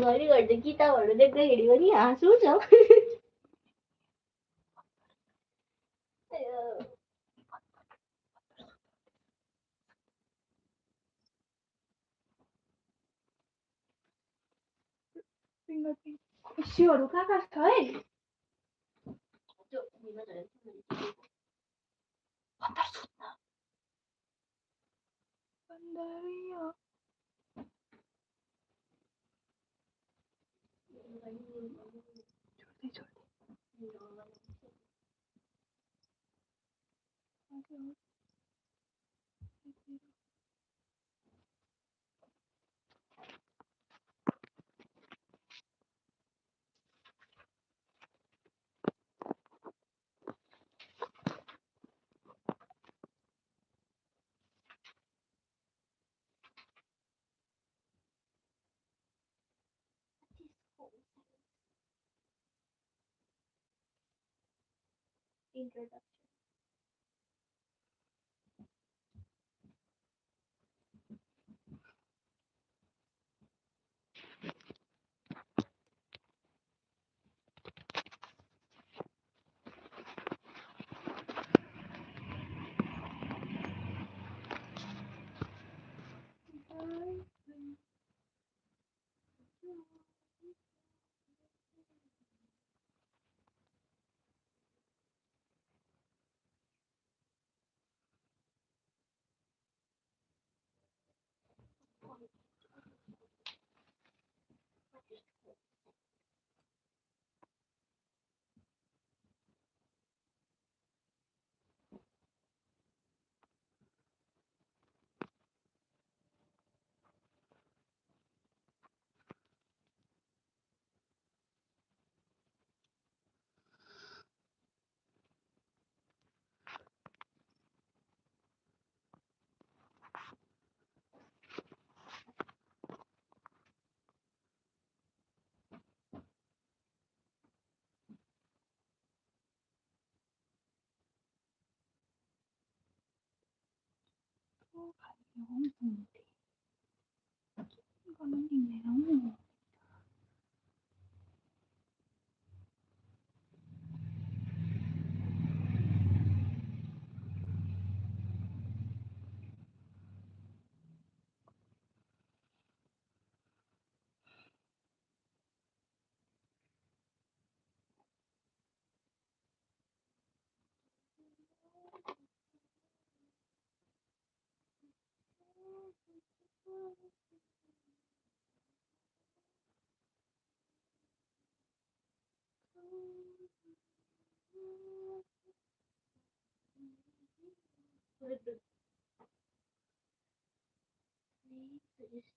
Sorry करते गीता भन्नु देख्दाखेरि पनि हाँस उठ्छ सियोहरू कहाँ कहाँ छ है भन्दर सुत्न भन्दरिया छोड्दै Introduction.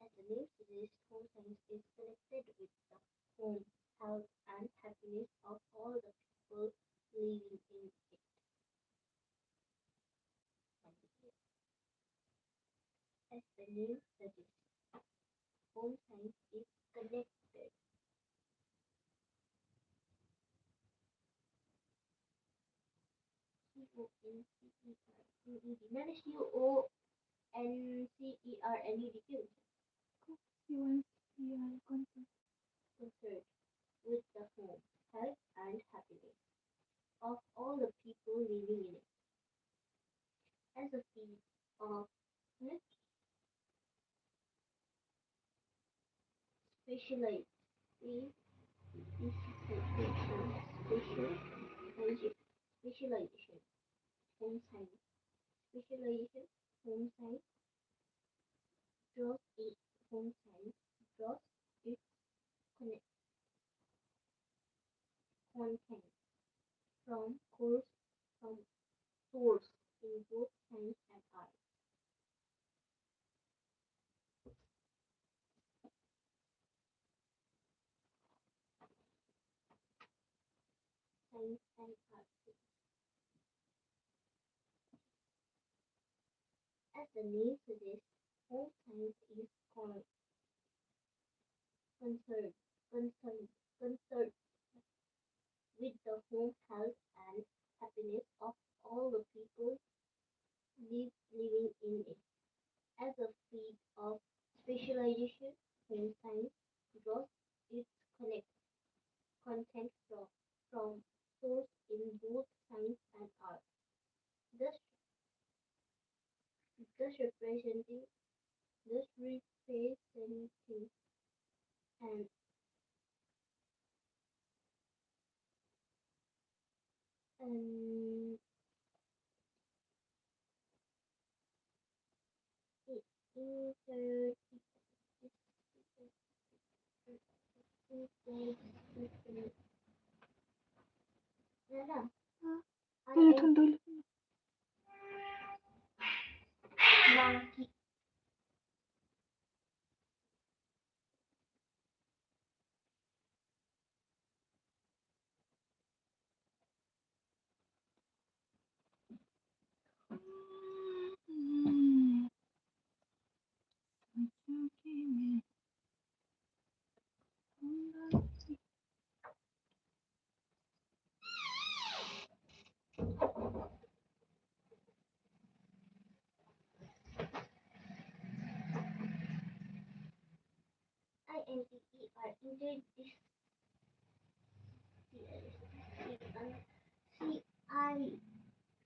As the name suggests, home science is connected with the home, health, and happiness of all the people living in it. As the name suggests, home science is connected. C-O-N-C-E-R-N-E-D. Mana C-O-N-C-E-R-N-E-D concerned with the home, health, and happiness of all the people living in it. As a field of specialized specialization, home science, specialization, home science, draws it, home science, draws its content from course, from source in both science and art. Science and art. As the name suggests, home science is concerned with the home health and happiness of all the people living in it. As a field of thus representing, thus representing an an inter Nana, I am Dulu. monkey. INTER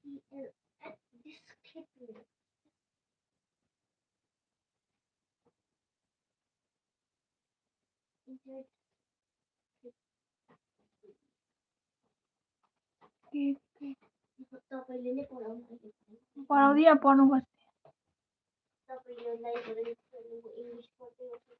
CIPL discipline. Inter तपाईँले नै पढाउनु पढाउँदिनँ पढ्नुपर्छ तपाईँ यो library English पढ्दै गर्छु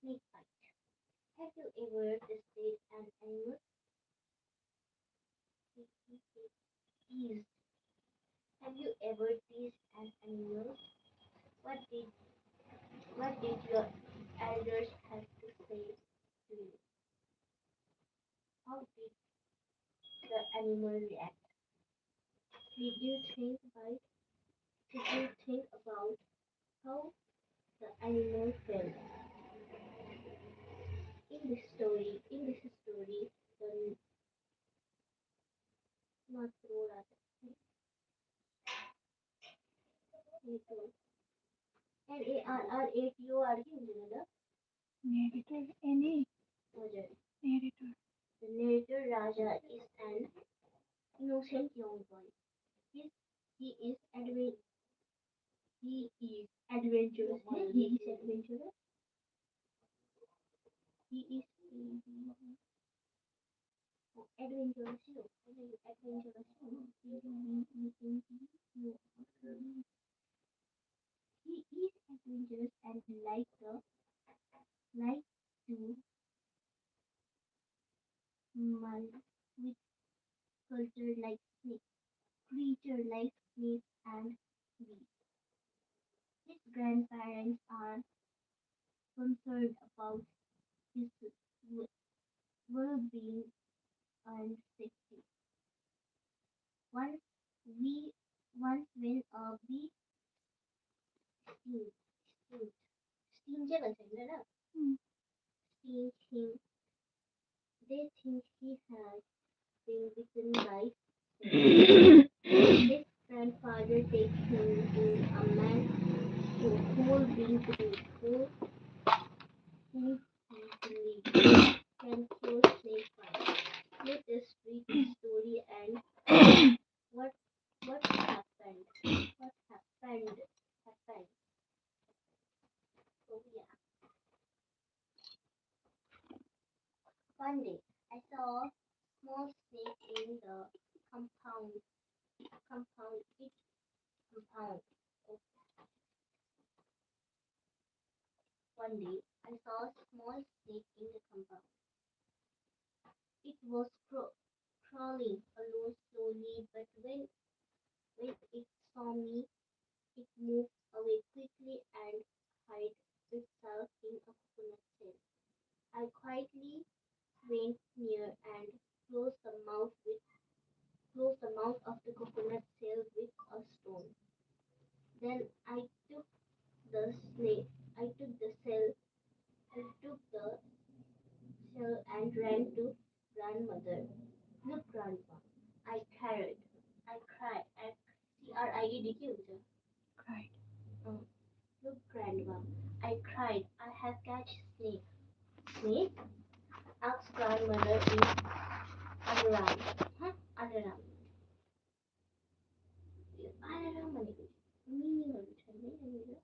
Snake bite. Have you ever tested an animal? Teased. Have you ever teased an animal? What did your elders have to say to you? How did the animal react? Did you think about how the animal felt? In this story, the Matrora NARRATOR narrator any Roger. narrator The narrator Raja is an innocent young boy. He, he is adventurous. He is adventurous. He is adventurous. He is adventurous. Adventurous. He is adventurous and like to mull with culture like snake, creature like snake and bees. His grandparents are concerned about his well-being and safety. Once we once when a bee sting sting sting sting him, they think he has been bitten by His grandfather takes him to a man who'll been to school who easily can kill snake fight. Let us read the story and what what happened. What happened. Oh yeah. One day I saw a small snake in the compound compound it compound. Oh, one day I saw a small snake in the compound. It was crawling along slowly, but when it saw me, it moved away quickly and hid itself in a coconut shell. I quietly went near and closed the mouth with closed the mouth of the coconut shell with a stone. Then the snake. I took the shell. I took the shell and ran to grandmother. Look, grandma, I cried. I cried. CRIED. Cried. Oh, look, grandma, I cried. I have catch snake. Snake? Asked grandmother in alarm. Huh? Alarm. Alarm language. Meaning of it.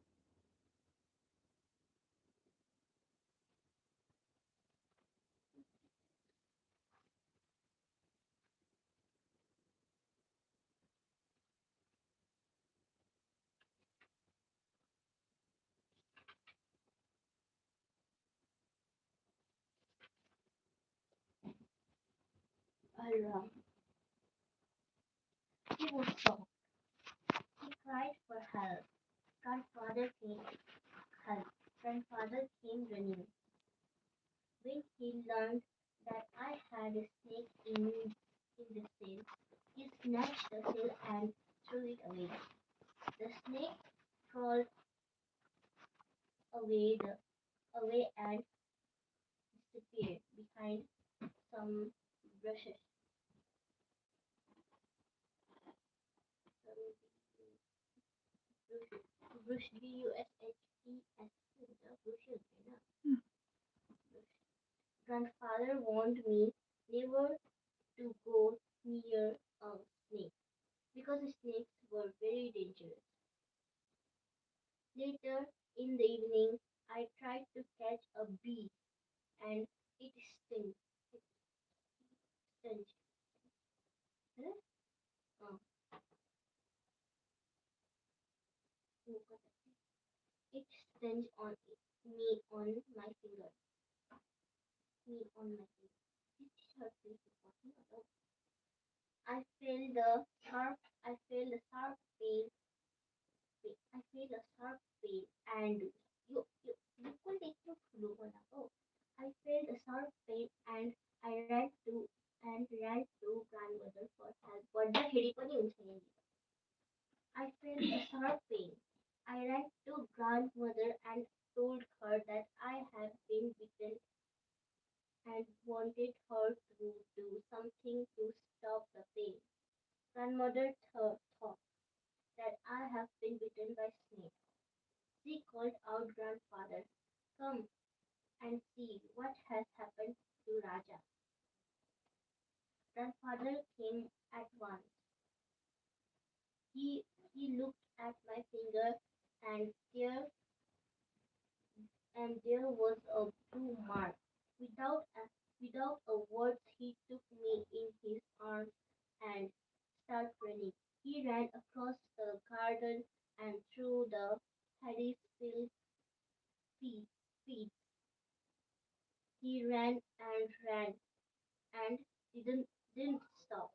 Alarm. He was shocked. He cried for help. Grandfather came help. Grandfather came running. When he learned that I had a snake in the cell, he snatched the cell and threw it away. The snake crawled away and disappeared behind some bushes. Some bush bushes. Bushes. Hmm. Grandfather warned me never to go near a snake because snakes were very dangerous. Later in the evening, I tried to catch a bee and it stung. It stung. Huh? Oh, it stung on me on my finger. Me on my finger. It hurt me so much. I feel the I feel the sharp pain. I feel a sharp pain and बिल्कुल देखिए फूलों को लगाओ. I felt a sharp pain and I ran to grandmother for help. What the Heidi पनि हुन्छ यहाँनिर. I felt a sharp pain. I ran to grandmother and told her that I had been bitten and wanted her to do something to stop the pain. Grandmother thought that I have been bitten by snake. She called out grandfather, come and see what has happened to Raja. Grandfather came at once. He he looked at my finger and there was a blue mark. Without a word he took me in his arms and started running. He ran across the garden and through the paddy filled fields. He ran and didn't stop.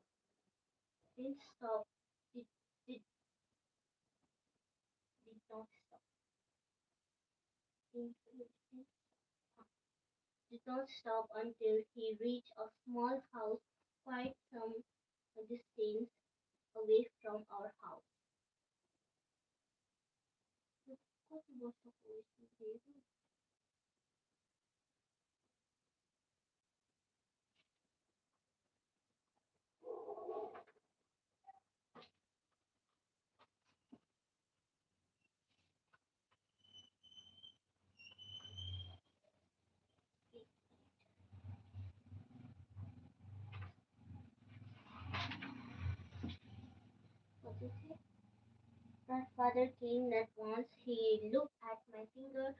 Didn't stop. Did, did, did not stop. Did, did not stop until he reached a small house quite some distance away from our house. What was the voice? Grandfather came at once. He looked at my finger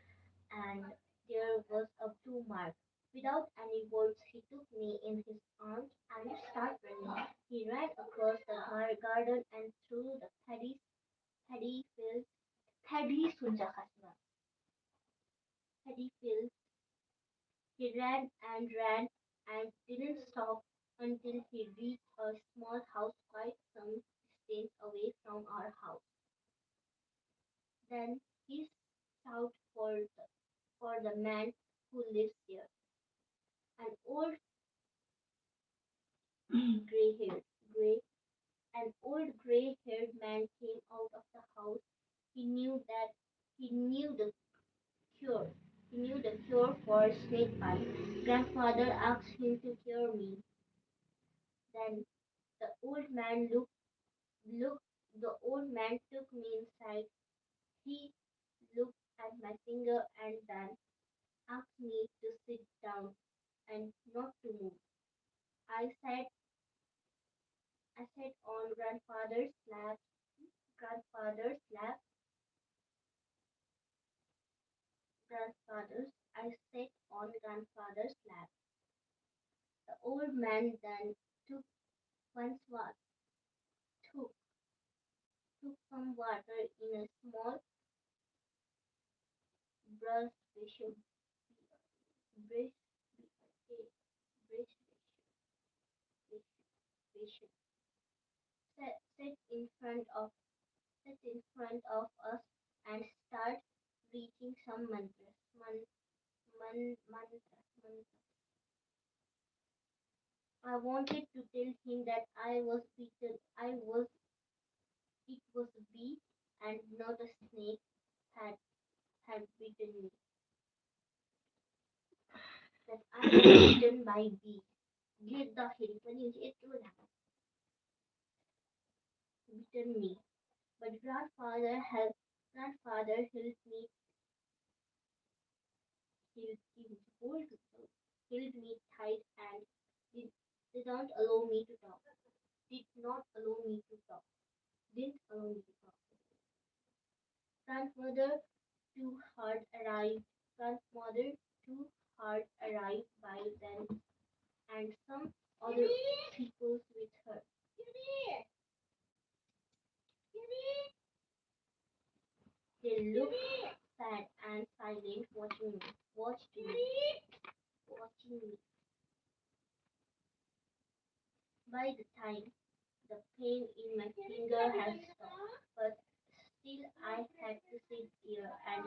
and there was a blue mark. Without any words, he took me in his arms and started running. He ran across the garden and through the paddy fields, paddy sunja khasma, paddy fields. He ran and didn't stop until he reached a small house quite some distance away from our house. Then he shouted for the man who lives there, an old gray-haired, gray, an old gray-haired man came out of the house. He knew that he knew the cure. He knew the cure for snake bite. Grandfather asked him to cure me. Then the old man looked. The old man took me inside. He looked at my finger and then asked me to sit down and not to move. I sat I sat on grandfather's lap, grandfather's I sat on grandfather's lap. The old man then took one swat, took, took some water in a small brush vessel, brush, brush vessel, set in front of set in front of us and start reaching some mantras. Mantras. I wanted to tell him that I was beaten. It was a bee and not a snake had had bitten me. That I was bitten by bee. गिर्दाखेरि पनि हुन्छ यत्रो Dhaka bitten me. But grandfather hold, held me tight and did, did not allow me to talk. Did not allow me to talk. Didn't allow me to talk. Grandmother too hard arrived. Grandmother too hard arrived by then, and some other people with her. They looked sad and silent, watching me. By the time the pain in my finger had stopped, but still I had to sit there and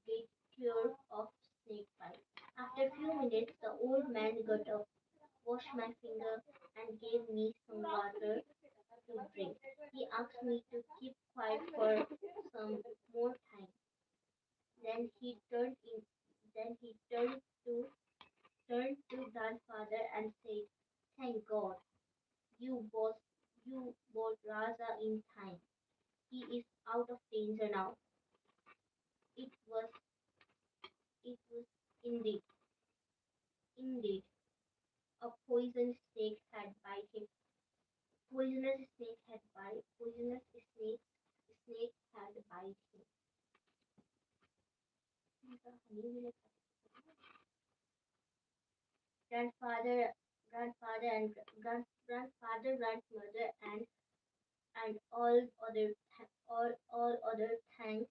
get cured of snake bite. After a few minutes, the old man got up, washed my finger, and gave me some water to drink. He asked me to keep quiet for some more time. Then he turned in. Then he turned to grandfather and said, "Thank God, you both you brought Raza in time. He is out of danger now." It was it was indeed indeed a poisonous snake had bite him. Grandfather, grandfather and grandmother and all other all others thanked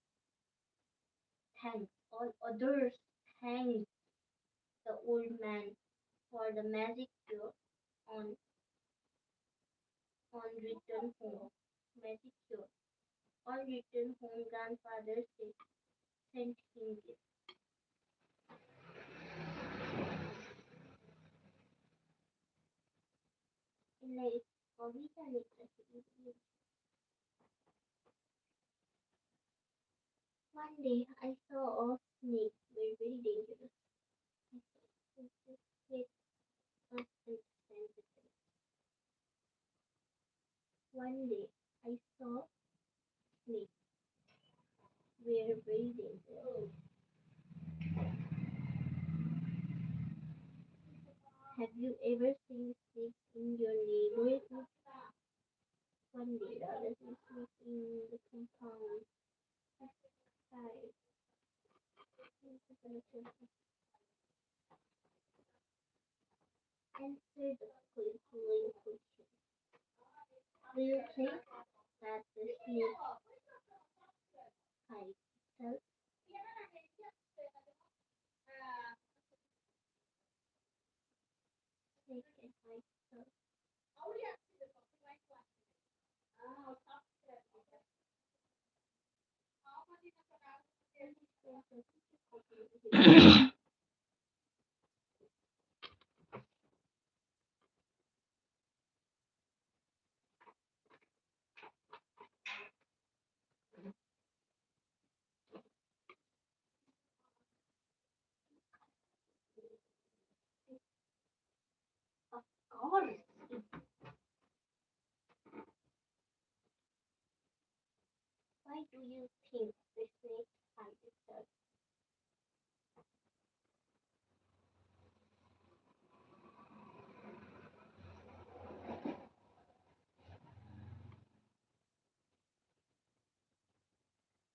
the old man for the magic cure on return home. Magic cure. On return home, grandfather sent him gifts. Like Kavita Nitrasi. One day I saw a snake, very dangerous. Hit us and one day I saw snake were very dangerous. Have you ever seen snakes in your neighborhood? One day the other snake in the compound. Answer the following question. Do you think that the snake hides itself? Snake can hide itself. Of course. Why do you think the snake hides itself?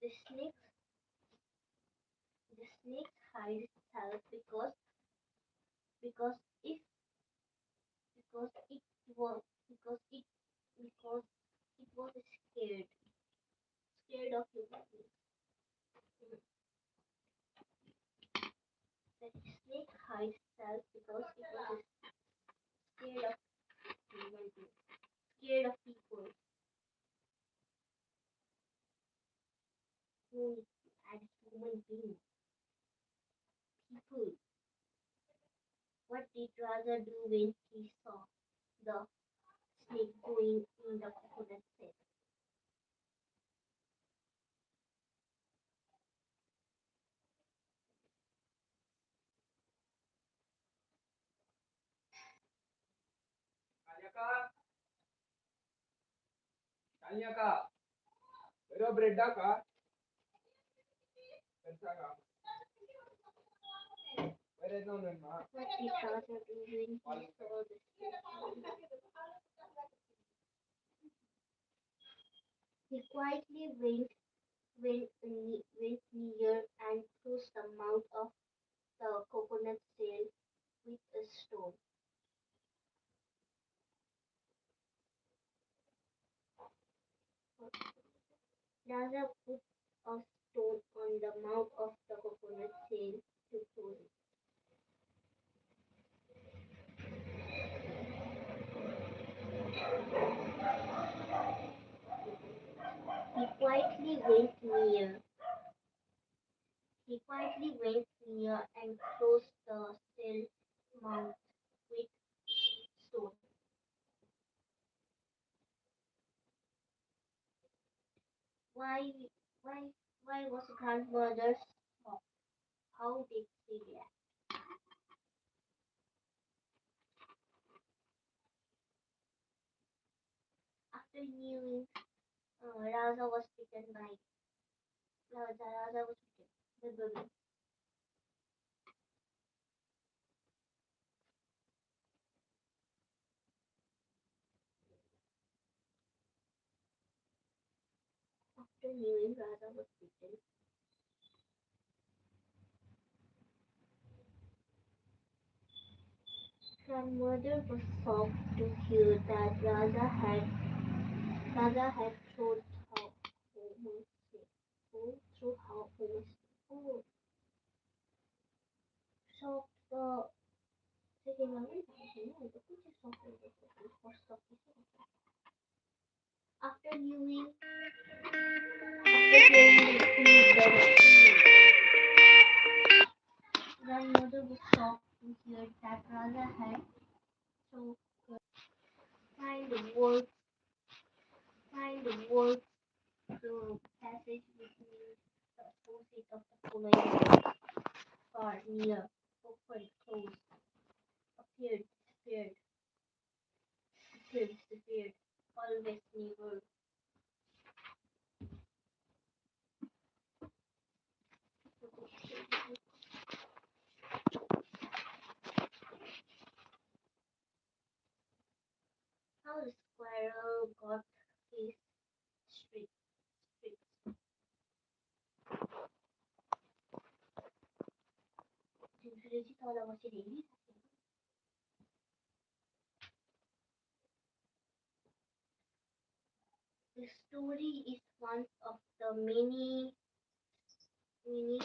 The snake the snake hides itself because if because it was because it was scared of human beings. The snake hides itself because it was scared of human beings, scared of people who as human beings. People. What did Raja do when he saw the snake going in the coconut shell? What did Raja do when he saw the snake? He quietly went near and closed the mouth of the coconut shell with a stone. Raja put a stone on the mouth of the coconut shell to close it. He quietly went near. He quietly went near and closed the shell mouth with stone. Why, why, why was grandmother shocked? How did she react? After knowing Raja was bitten by Raja was bitten. The baby. After knowing Raja was bitten, grandmother was shocked to hear that Raja had thrown her woman snake. Oh, through her woman snake. Oh, shocked the second one. After viewing, after hearing the grandmother was shocked to hear that Raja had so find the words find the words the passage between the opposite of the following far, near, open, close, appeared, disappeared, disappeared, always, never. How the squirrel got his streak, streak. The story is one of the many story